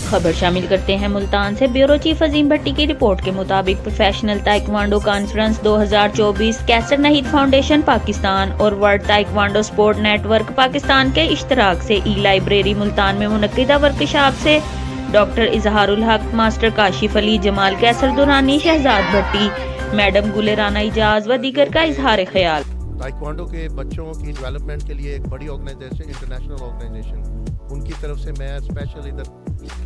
खबर शामिल करते हैं मुल्तान से। ब्यूरो चीफ अजीम भट्टी की रिपोर्ट के मुताबिक प्रोफेशनल ताइक्वांडो कॉन्फ्रेंस 2024 कैसर नहीद फाउंडेशन पाकिस्तान और world taekwondo sport network Pakistan के इश्तराक से ई लाइब्रेरी मुल्तान में मुनक्किदा वर्कशॉप से डॉक्टर इजहारुल हक, मास्टर काशिफ अली, जमाल कैसर दुरानी, शहजाद भट्टी, मैडम गुले राना इजाज व दीगर का इजहार ख्याल। ताइक्वांडो के बच्चों की डेवलपमेंट के लिए एक बड़ी ऑर्गेनाइजेशन, इंटरनेशनल ऑर्गेनाइजेशन, उनकी तरफ से मैं स्पेशल इधर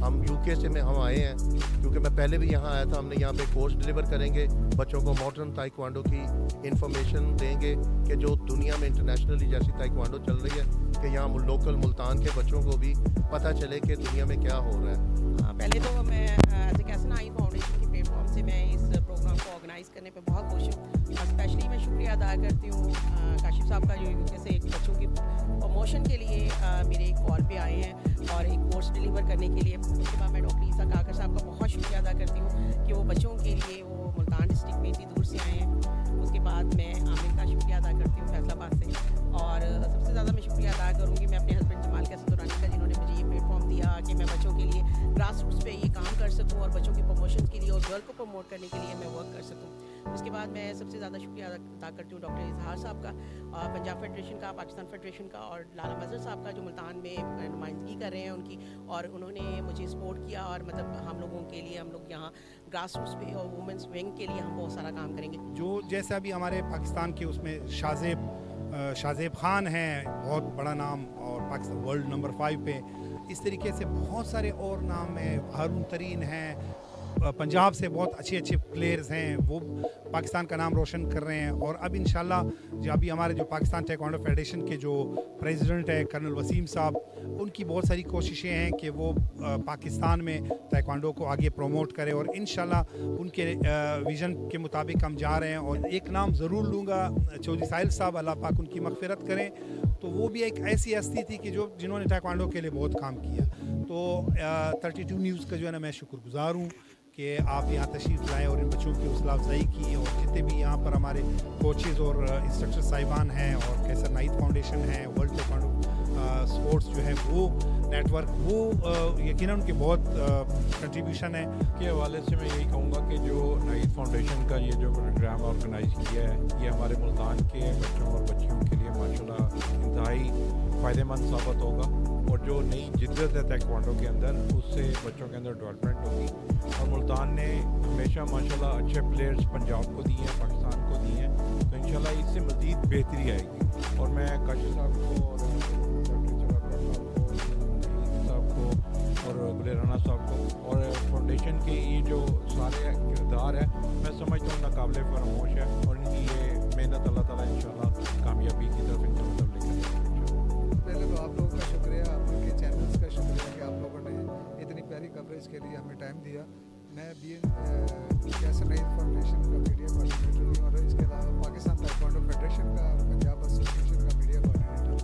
हम यूके से हम आए हैं, क्योंकि मैं पहले भी यहाँ आया था। हमने यहाँ पे कोर्स डिलीवर करेंगे, बच्चों को मॉडर्न ताइक्वांडो की इंफॉर्मेशन देंगे कि जो दुनिया में इंटरनेशनली जैसी ताइक्वांडो चल रही है, कि यहाँ लोकल मुल्तान के बच्चों को भी पता चले कि दुनिया में क्या हो रहा है। पहले तो मैं as a Qaiser Naheed foundation के प्लेटफॉर्म से मैं इस प्रोग्राम को ऑर्गेनाइज़ करने पे बहुत खुश हूँ। और स्पेशली मैं शुक्रिया अदा करती हूँ काशिफ साहब का, जो यूके से बच्चों की प्रमोशन के लिए मेरे एक कॉल पे आए हैं और एक कोर्स डिलीवर करने के लिए। उसके बाद मैं डॉक्टर ईसा काकर साहब का बहुत शुक्रिया अदा करती हूँ कि वो बच्चों के लिए वो मुल्तान डिस्ट्रिक्ट में इतनी दूर से आए हैं। उसके बाद मैं आमिर का शुक्रिया अदा करती हूँ फैसलाबाद से, और सबसे ज़्यादा मैं शुक्रिया अदा करूँगी मैं अपने हस्बैंड जमाल कैसर दुरानी का, जिन्होंने मुझे ये प्लेटफॉर्म दिया कि मैं बच्चों के लिए ग्रास रूट्स पे ये काम कर सकूँ और बच्चों की प्रमोशन के लिए और गर्ल को प्रमोट करने के लिए मैं वर्क कर सकूँ। उसके बाद मैं सबसे ज़्यादा शुक्रिया अदा करती हूँ डॉक्टर इजहार साहब का, पंजाब फेडरेशन का, पाकिस्तान फेडरेशन का, और लाला मजहर साहब का, जो मुल्तान में नुमाइंदगी कर रहे हैं उनकी, और उन्होंने मुझे सपोर्ट किया। और मतलब हम लोगों के लिए, हम लोग यहाँ ग्रास रूट्स पे और वुमेंस विंग के लिए हम बहुत सारा काम करेंगे। जो जैसे अभी हमारे पाकिस्तान के उसमें शाहजेब खान हैं, बहुत बड़ा नाम, और पाकिस्तान वर्ल्ड नंबर 5 पे, इस तरीके से बहुत सारे और नाम हैं। हारून तरीन हैं, पंजाब से बहुत अच्छे अच्छे प्लेयर्स हैं, वो पाकिस्तान का नाम रोशन कर रहे हैं। और अब इंशाल्लाह जो अभी हमारे जो पाकिस्तान ताइक्वांडो फेडरेशन के जो प्रेसिडेंट है कर्नल वसीम साहब, उनकी बहुत सारी कोशिशें हैं कि वो पाकिस्तान में ताइक्वांडो को आगे प्रमोट करें, और इंशाल्लाह उनके विज़न के मुताबिक हम जा रहे हैं। और एक नाम ज़रूर लूँगा, चौधरी साहिल साहब, अल्लाह पाक उनकी मग़फ़िरत करें। तो वो भी एक ऐसी हस्ती थी कि जिन्होंने ताइक्वांडो के लिए बहुत काम किया। तो 32 न्यूज़ का जो है ना मैं शुक्रगुज़ार हूँ कि आप यहाँ तशरीफ़ लाएँ और इन बच्चों की हौसला अफजाई की। और जितने भी यहाँ पर हमारे कोचेज़ और इंस्ट्रक्टर साहिबान हैं, और कैसर नहीद फाउंडेशन है, वर्ल्ड ताइक्वांडो स्पोर्ट्स जो है वो नेटवर्क, वो यकीनन उनके बहुत कंट्रीब्यूशन है। के हवाले से मैं यही कहूँगा कि जो नहीद फाउंडेशन का ये जो प्रोग्राम ऑर्गेनाइज़ किया है, ये हमारे मुल्तान के बच्चों और बच्चियों के लिए माशाल्लाह इंतहाई फ़ायदेमंद साबित होगा। और जो नई जिद्दत है ताइक्वांडो के अंदर, उससे बच्चों के अंदर डेवलपमेंट होगी। और मुल्तान ने हमेशा माशाल्लाह अच्छे प्लेयर्स पंजाब को दिए हैं, पाकिस्तान को दिए हैं, तो इंशाल्लाह इससे मज़ीद बेहतरी आएगी। और मैं काशिफ साहब को और और गुले राना साहब को और फाउंडेशन के ये जो सारे किरदार है, मैं समझता हूँ नाकाबिले फरामोश है, और इनकी ये मेहनत अल्लाह ताला इंशाल्लाह कामयाबी की तरफ इनको लेकर। पहले तो आप लोगों का शुक्रिया, आप लोग के चैनल्स का शुक्रिया कि आप लोगों ने इतनी प्यारी कवरेज के लिए हमें टाइम दिया। मैं भी कैसर नहीद फाउंडेशन का मीडिया कोऑर्डिनेटर हूँ, और इसके अलावा पाकिस्तान ताइक्वांडो फेडरेशन का, पंजाब एसोसिएशन का मीडिया कोऑर्डिनेटर।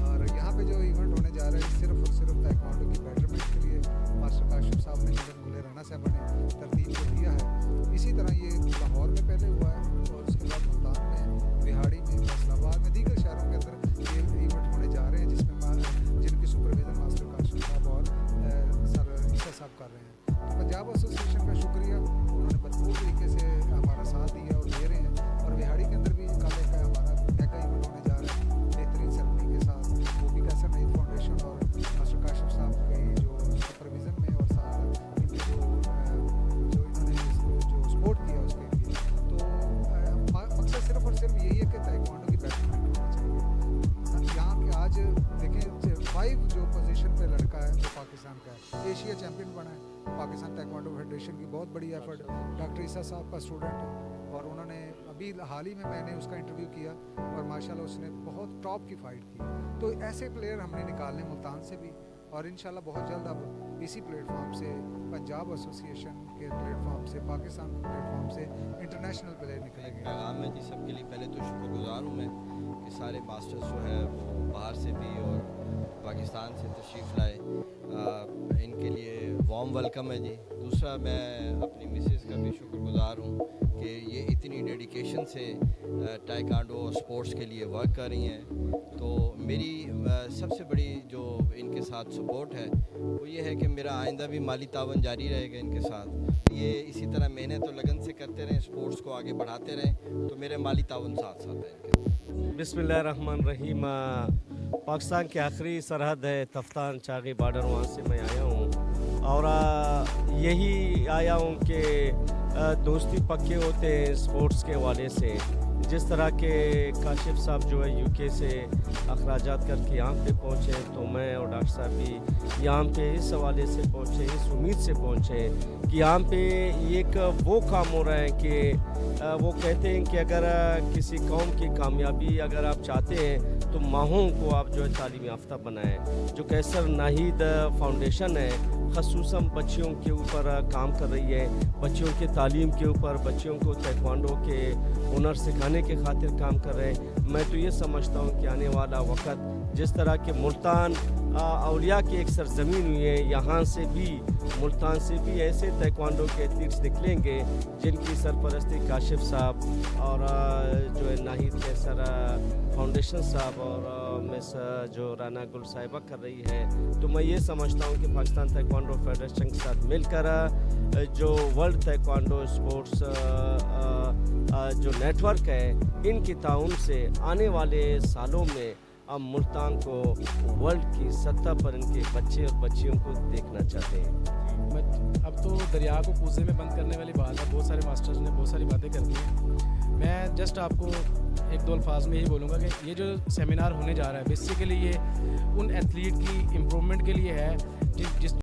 और यहाँ पे जो इवेंट होने जा रहा है, सिर्फ और सिर्फ ताइक्वांडो की बेटरमेंट के लिए मास्टर काशिफ साहब ने, मैडम गुले राना साहब ने तरतीब को दिया है। इसी तरह ये लाहौर में पहले हुआ है, और उसके बाद मुल्तान में, बिहाड़ी में, फैसलाबाद में, दीगर शहरों के अंदर ये इवेंट होने जा रहे हैं, जिनकी सुपरविजन मास्टर काशिफ साहब और सर ईसा साहब कर रहे हैं। तो पंजाब एसोसिएशन का शुक्रिया, उन्होंने भरपूर तरीके से हमारा साथ दिया और दे रहे हैं। और बिहाड़ी के अंदर भी कल एक हमारा मेगा इवेंट होने जा रहा है बेहतरीन सेरेमनी के साथ, वो भी कैसर नहीद फाउंडेशन और मास्टर काशिफ साहब के जो सुपरविजन में और साथ इनके जो इन्होंने जो सपोर्ट किया उसके लिए। तो मकसद सिर्फ और सिर्फ यही है कि ताइक्वांडो की बेटरमेंट होनी चाहिए। यहाँ के आज देखें 5 जो पोजीशन पे लड़का है जो पाकिस्तान का है, एशिया चैम्पियन बना है। पाकिस्तान ताइक्वांडो फेडरेशन की बहुत बड़ी एफर्ट, डॉक्टर ईसा साहब का स्टूडेंट है, और उन्होंने अभी हाल ही में मैंने उसका इंटरव्यू किया, और माशाल्लाह उसने बहुत टॉप की फ़ाइट की। तो ऐसे प्लेयर हमने निकालने मुल्तान से भी, और इंशाल्लाह बहुत जल्द अब इसी प्लेटफॉर्म से, पंजाब एसोसिएशन के प्लेटफॉर्म से, पाकिस्तान प्लेटफॉर्म से इंटरनेशनल प्लेयर निकलेंगे। पैगाम में जी सबके लिए पहले तो शुक्रगुजार हूँ मैं कि सारे मास्टर्स जो है वो बाहर से भी और पाकिस्तान से तशरीफ़ लाए, इनके लिए वार्म वेलकम है जी। दूसरा, मैं अपनी मिसेस का भी शुक्रगुज़ार हूँ कि ये इतनी डेडिकेशन से टाइकांडो और स्पोर्ट्स के लिए वर्क कर रही हैं। तो मेरी सबसे बड़ी जो इनके साथ सपोर्ट है वो ये है कि मेरा आइंदा भी माली तावन जारी रहेगा इनके साथ। ये इसी तरह मेहनत और लगन से करते रहें, स्पोर्ट्स को आगे बढ़ाते रहें, तो मेरे माली तावन साथ साथ है इनके। बिस्मिल्लाहिर्रहमानिर्रहीम। पाकिस्तान की आखिरी सरहद है तफ्तान चागी बॉर्डर, वहाँ से मैं आया हूँ और यही आया हूँ कि दोस्ती पक्के होते हैं स्पोर्ट्स के हवाले से। जिस तरह के काशिफ साहब जो है यूके से अखराजात करके यहाँ पे पहुँचे, तो मैं और डॉक्टर साहब भी यहाँ पे इस हवाले से पहुँचे, इस उम्मीद से पहुँचे कि यहाँ पे एक वो काम हो रहा है कि वो कहते हैं कि अगर किसी कौम की कामयाबी अगर आप चाहते हैं तो माहों को आप जो है तालीम याफ्ता बनाएं। जो कैसर नाहिद फाउंडेशन है ख़ुसूसन बच्चियों के ऊपर काम कर रही है, बच्चियों के तालीम के ऊपर, बच्चियों को ताइक्वांडो के हुनर सिखाने के खातिर काम कर रहे हैं। मैं तो ये समझता हूँ कि आने वाला वक्त जिस तरह के मुल्तान औलिया की एक सरजमीन हुई है, यहाँ से भी मुल्तान से भी ऐसे ताइक्वांडो के एथलीट्स निकलेंगे जिनकी सरपरस्ती काशिफ साहब और जो है नाहिद कैसर फाउंडेशन साहब और मिस जो राना गुल साहिबा कर रही है। तो मैं ये समझता हूँ कि पाकिस्तान ताइक्वांडो फेडरेशन के साथ मिलकर जो वर्ल्ड ताइक्वांडो स्पोर्ट्स जो नेटवर्क है, इनकी ताउन से आने वाले सालों में हम मुल्तान को वर्ल्ड की सतह पर इनके बच्चे और बच्चियों को देखना चाहते हैं। अब तो दरिया को कूजे में बंद करने वाली बात है, बहुत सारे मास्टर्स ने बहुत सारी बातें कर दी हैं। मैं जस्ट आपको एक दो अल्फाज में यही बोलूँगा कि ये जो सेमिनार होने जा रहा है बेसिकली ये उन एथलीट की इम्प्रूवमेंट के लिए है जिस